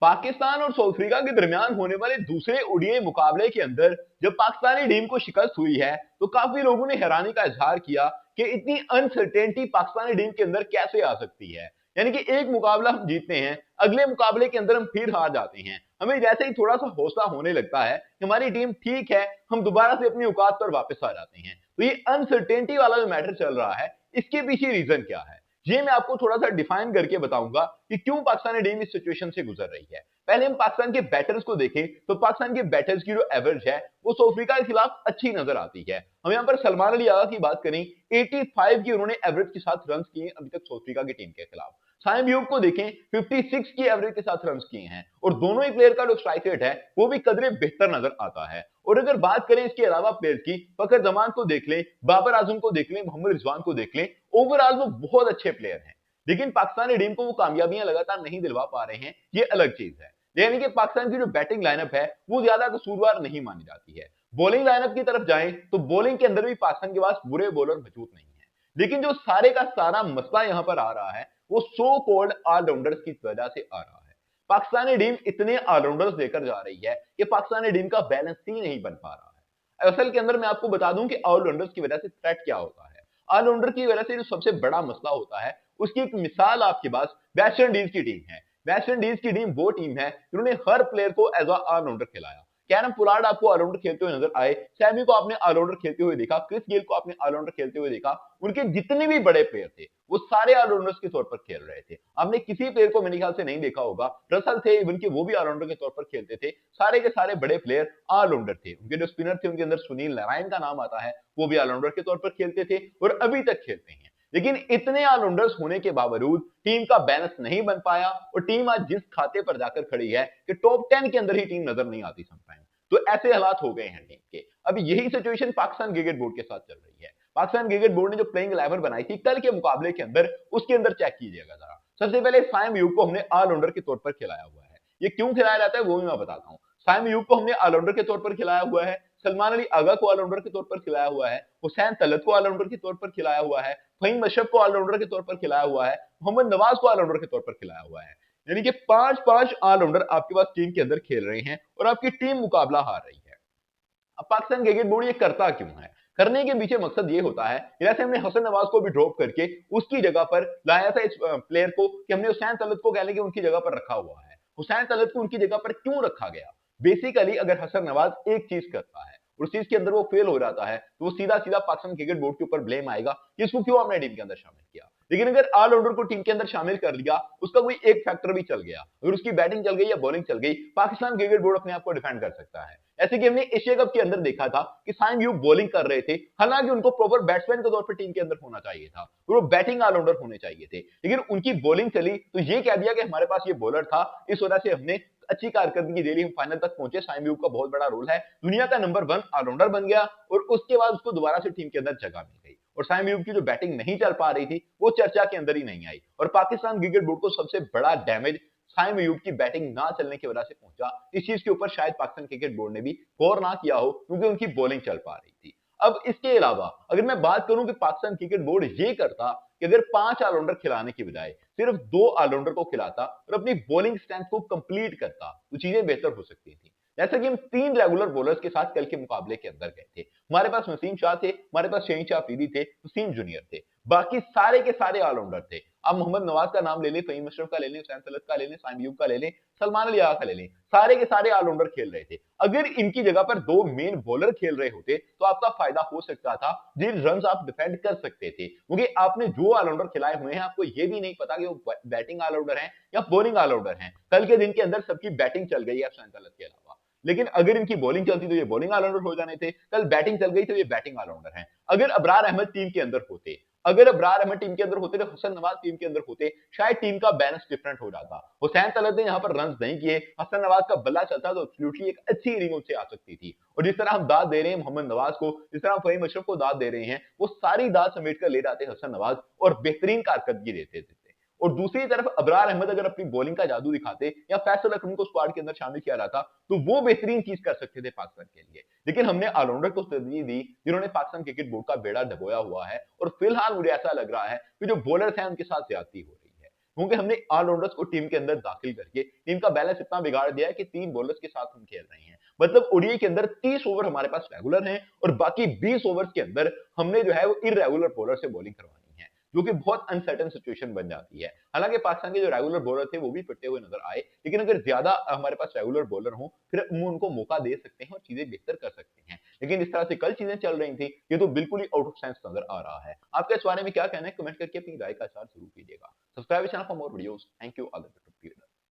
पाकिस्तान और south Africa के दरमियान होने वाले दूसरे ओडीआई मुकाबले के अंदर जब पाकिस्तानी टीम को शिकस्त हुई है तो काफी लोगों ने हैरानी का इजहार किया कि इतनी अनसर्टेनिटी पाकिस्तानी टीम के अंदर कैसे आ सकती है। यानी कि एक मुकाबला हम जीतते हैं, अगले मुकाबले के अंदर हम फिर हार जाते हैं। हमें जैसे ही थोड़ा सा हौसला होने लगता है कि हमारी टीम ठीक है, हम दोबारा से अपनी औकात पर वापस आ जाते हैं। तो ये अनसर्टेनिटी वाला जो मैटर चल रहा है, इसके पीछे रीजन क्या है, ये मैं आपको थोड़ा सा डिफाइन करके बताऊंगा कि क्यों पाकिस्तानी टीम इस सिचुएशन से गुजर रही है। पहले हम पाकिस्तान के बैटर्स को देखें तो पाकिस्तान के बैटर्स की जो एवरेज है वो साउथ अफ्रीका के खिलाफ अच्छी नजर आती है। हम यहाँ पर सलमान अली आगा की बात करें, 85 की उन्होंने एवरेज के साथ रन किए अभी तक साउथ अफ्रीका की टीम के खिलाफ। साइम यूब को देखें, 56 की एवरेज के साथ रन किए हैं और दोनों ही प्लेयर का जो स्ट्राइक रेट है वो भी कदरे बेहतर नजर आता है। और अगर बात करें इसके अलावा प्लेयर्स की, फखर जमान को देख लें, बाबर आजम को देख लें, मोहम्मद रिजवान को देख लें, ओवरऑल वो बहुत अच्छे प्लेयर हैं। लेकिन पाकिस्तानी टीम को वो कामयाबियां लगातार नहीं दिलवा पा रहे हैं, ये अलग चीज है। यानी कि पाकिस्तान की जो बैटिंग लाइनअप है वो ज्यादा कसूरवार नहीं मानी जाती है। बॉलिंग लाइनअप की तरफ जाएं तो बॉलिंग के अंदर भी पाकिस्तान के पास बुरे बॉलर मौजूद नहीं है। लेकिन जो सारे का सारा मसला यहां पर आ रहा है वो सो कॉल्ड ऑलराउंडर्स की वजह से आ रहा है। पाकिस्तानी टीम इतने ऑलराउंडर्स लेकर जा रही है कि पाकिस्तानी टीम का बैलेंस ही नहीं बन पा रहा है। असल के अंदर मैं आपको बता दूं कि ऑलराउंडर्स की वजह से थ्रेट क्या होता है। ऑलराउंडर की वजह से जो सबसे बड़ा मसला होता है उसकी एक मिसाल आपके पास वेस्ट इंडीज की टीम है। वेस्ट इंडीज की टीम वो टीम है जिन्होंने हर प्लेयर को एज ऑलराउंडर खिलाया। कैरम पुलार्ड आपको ऑलराउंडर खेलते हुए नजर आए, सैमी को आपने ऑलराउंडर खेलते हुए देखा, क्रिस गेल को आपने ऑलराउंडर खेलते हुए देखा। उनके जितने भी बड़े प्लेयर थे वो सारे ऑलराउंडर्स के तौर पर खेल रहे थे। आपने किसी प्लेयर को मेरे ख्याल से नहीं देखा होगा, रसल थे इवन के वो भी ऑलराउंडर के तौर पर खेलते थे। सारे के सारे बड़े प्लेयर ऑलराउंडर थे। उनके जो स्पिनर थे उनके अंदर सुनील नारायण का नाम आता है, वो भी ऑलराउंडर के तौर पर खेलते थे और अभी तक खेलते हैं। लेकिन इतने ऑलराउंडर्स होने के बावजूद टीम का बैलेंस नहीं बन पाया और टीम आज जिस खाते पर जाकर खड़ी है कि टॉप 10 के अंदर ही टीम नजर नहीं आती समटाइम। तो ऐसे हालात हो गए हैं टीम के। अब यही सिचुएशन पाकिस्तान क्रिकेट बोर्ड के साथ चल रही है। पाकिस्तान क्रिकेट बोर्ड ने जो प्लेइंग 11 बनाई थी कल के मुकाबले के अंदर, उसके अंदर चेक कीजिएगा जरा। सबसे पहले साइम यूब को हमने ऑलराउंडर के तौर पर खिलाया हुआ है। ये क्यों खिलाया जाता है वो भी मैं बताता हूँ। साइम यूब को हमने ऑलराउंडर के तौर पर खिलाया हुआ है, सलमान अली आगा को ऑलराउंडर के तौर पर खिलाया हुआ है, हुसैन तलत को ऑलराउंडर के तौर पर खिलाया हुआ है, फहीम अशरफ को ऑलराउंडर के तौर पर खिलाया हुआ है, मोहम्मद नवाज को ऑलराउंडर के तौर पर खिलाया हुआ है। यानी कि पांच पांच ऑलराउंडर आपके पास टीम के अंदर खेल रहे हैं और आपकी टीम मुकाबला हार रही है। अब पाकिस्तान क्रिकेट बोर्ड ये करता क्यों है? करने के पीछे मकसद ये होता है, जैसे हमने हसन नवाज को भी ड्रॉप करके उसकी जगह पर लाया था इस प्लेयर को, कि हमने हुसैन तलत को कह लें कि उनकी जगह पर रखा हुआ है। हुसैन तलत को उनकी जगह पर क्यों रखा गया? बेसिकली अगर हसन नवाज एक चीज करता है और उस चीज के अंदर वो फेल हो जाता है तो वो सीधा सीधा पाकिस्तान क्रिकेट बोर्ड के ऊपर ब्लेम आएगा कि इसको क्यों आपने टीम के अंदर शामिल किया। लेकिन अगर ऑलराउंडर को टीम के अंदर शामिल कर लिया, उसका कोई एक फैक्टर भी चल गया, अगर उसकी बैटिंग चल गई या बॉलिंग चल गई, पाकिस्तान क्रिकेट बोर्ड अपने आप को डिफेंड कर सकता है। ऐसे कि हमने एशिया कप के अंदर देखा था कि साइम यूब बॉलिंग कर रहे थे, हालांकि उनको प्रॉपर बैट्समैन के तौर पर टीम के अंदर होना चाहिए था और वो बैटिंग ऑलराउंडर होने चाहिए थे। लेकिन उनकी बॉलिंग चली तो ये कह दिया कि हमारे पास ये बॉलर था, इस वजह से हमने अच्छी कारकर्दगी दे ली, हम फाइनल तक पहुंचे। साइम यूब का बहुत बड़ा रोल है, दुनिया का नंबर 1 ऑलराउंडर बन गया और उसके बाद उसको दोबारा से टीम के अंदर जगह मिल गई। और साइम यूब की जो बैटिंग नहीं चल पा रही थी वो चर्चा के अंदर ही नहीं आई और पाकिस्तान क्रिकेट बोर्ड को सबसे बड़ा डैमेज साइम अयूब की बैटिंग ना चलने की वजह से पहुंचा। इस चीज के ऊपर शायद पाकिस्तान क्रिकेट बोर्ड ने भी गौर ना किया हो क्योंकि उनकी बॉलिंग चल पा रही थी। अब इसके अलावा अगर मैं बात करूं कि पाकिस्तान क्रिकेट बोर्ड ये करता कि अगर 5 ऑलराउंडर खिलाने की बजाय सिर्फ 2 ऑलराउंडर को खिलाता और अपनी बॉलिंग स्ट्रेंथ को कंप्लीट करता तो चीजें बेहतर हो सकती थी। जैसा कि हम 3 रेगुलर बॉलर्स के साथ कल के मुकाबले के अंदर गए थे। हमारे पास नसीम शाह थे, हमारे पास शहीन शाह अफरीदी थे, वसीम जूनियर थे, बाकी सारे के सारे ऑलराउंडर थे। आप मोहम्मद नवाज का नाम ले लें, फहीम अशरफ का ले लें, हुसैन तलत का ले लें, साइम अयूब का ले लें, सलमान अली आगा का ले लें, सारे के सारे ऑलराउंडर खेल रहे थे। अगर इनकी जगह पर 2 मेन बॉलर खेल रहे होते तो आपका फायदा हो सकता था, जिन रन आप डिफेंड कर सकते थे। क्योंकि आपने जो ऑलराउंडर खिलाए हुए हैं आपको ये भी नहीं पता कि वो बैटिंग ऑलराउंडर हैं या बॉलिंग ऑलराउंडर हैं। कल के दिन के अंदर सबकी बैटिंग चल गई है हुसैन तलत के अलावा, लेकिन अगर इनकी बॉलिंग चलती तो ये बॉलिंग ऑलराउंडर हो जाने थे। कल बैटिंग चल गई तो ये बैटिंग ऑलराउंडर हैं। अगर अबरार अहमद टीम के अंदर होते, अगर अबरार अहमद टीम के अंदर होते तो हसन नवाज टीम के अंदर होते, शायद टीम का बैलेंस डिफरेंट हो जाता। हुसैन तलत ने यहां पर रन नहीं किए, हसन नवाज का बल्ला चलता तो एब्सोल्युटली एक अच्छी इनिंग उनसे आ सकती थी। और जिस तरह हम दाद दे रहे हैं मोहम्मद नवाज को, जिस तरह फहीम अशरफ को दाद दे रहे हैं, वो सारी दाद समेट कर ले जाते हसन नवाज और बेहतरीन कारकर्दगी देते थे। और दूसरी तरफ अबरार अहमद अगर अपनी बॉलिंग का जादू दिखाते या फैसल अकरम को स्क्वाड के अंदर शामिल किया जाता तो वो बेहतरीन चीज कर सकते थे पाकिस्तान के लिए। लेकिन हमने ऑलराउंडर को तरजीह दी जिन्होंने पाकिस्तान क्रिकेट बोर्ड का बेड़ा डबोया हुआ है और फिलहाल मुझे ऐसा लग रहा है कि जो बॉलर्स हैं उनके साथ ज्यादती हो रही है। क्योंकि हमने ऑलराउंडर्स को टीम के अंदर दाखिल करके टीम का बैलेंस इतना बिगाड़ दिया है कि 3 बॉलर्स के साथ हम खेल रहे हैं। मतलब ओडीआई के अंदर 30 ओवर हमारे पास रेगुलर हैं और बाकी 20 ओवर्स के अंदर हमने जो है वो इर्रेगुलर बॉलर से बॉलिंग करवानी है, जो कि बहुत अनसर्टेन सिचुएशन बन जाती है। हालांकि पाकिस्तान के जो रेगुलर बॉलर थे वो भी पिटते हुए नजर आए, लेकिन अगर ज्यादा हमारे पास रेगुलर बॉलर हो फिर हम उनको मौका दे सकते हैं और चीजें बेहतर कर सकते हैं। लेकिन इस तरह से कल चीजें चल रही थी, ये तो बिल्कुल ही आउट ऑफ सेंस नजर आ रहा है। आपका इस बारे में क्या कहना है, कमेंट करके अपनी राय का इज़हार जरूर कीजिएगा। Subscribe channel for more videos. Thank you all.